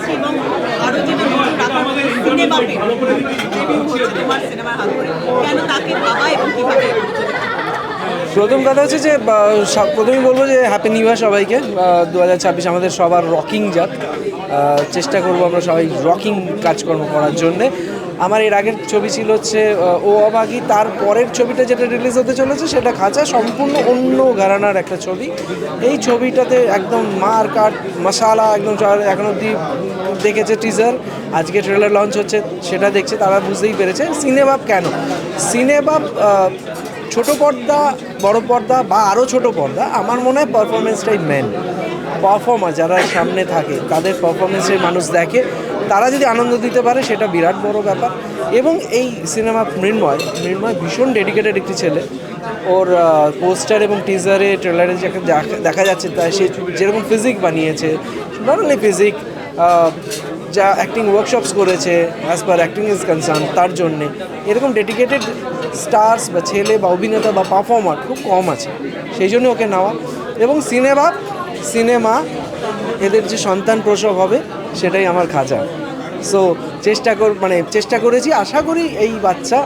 পেয়েছি এবং আরও যেটা নজর রাখার মতো সিনেমাতে ডেবিউ হচ্ছে তোমার সিনেমার হাত ধরে, কেন তাকে ভাবা এবং কীভাবে? প্রথম কথা হচ্ছে যে প্রথমেই বলবো যে হ্যাপি নিউ ইয়ার সবাইকে। 2026 আমাদের সবার রকিং যাক। চেষ্টা করবো আমরা সবাই রকিং কাজকর্ম করার জন্যে। আমার এর আগের ছবি ছিল হচ্ছে ও অভাগী, তার পরের ছবিটা যেটা রিলিজ হতে চলেছে সেটা খাঁচা, সম্পূর্ণ অন্য ঘরানার একটা ছবি। এই ছবিটাতে একদম মার কাট মশালা একদম, এখন অবধি দেখেছে টিজার, আজকে ট্রেলার লঞ্চ হচ্ছে, সেটা দেখছে তারা বুঝতেই পেরেছে সিনেবাব কেন। সিনেবাব ছোটো পর্দা, বড় পর্দা বা আরও ছোটো পর্দা, আমার মনে হয় পারফরমেন্সটাই মেন। পারফর্মার যারা সামনে থাকে তাদের পারফরমেন্সে মানুষ দেখে, তারা যদি আনন্দ দিতে পারে সেটা বিরাট বড় ব্যাপার। এবং এই সিনেমা মৃন্ময় ভীষণ ডেডিকেটেড একটি ছেলে। ওর পোস্টার এবং টিজারে ট্রেলারে যাকে দেখা যাচ্ছে তা সে যেরকম ফিজিক বানিয়েছে, নট অনলি ফিজিক, যা অ্যাক্টিং ওয়ার্কশপস করেছে as per acting is concern, তার জন্যে এরকম ডেডিকেটেড স্টার্স বা ছেলে বা অভিনেতা বা পারফর্মার খুব কম আছে, সেই জন্য ওকে নেওয়া। এবং সিনেমা এদের যে সন্তান প্রসব হবে সেটাই আমার খাঁচা। সো চেষ্টা করেছি, আশা করি এই বাচ্চা,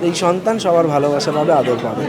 এই সন্তান সবার ভালোবাসা পাবে, আদর পাবে।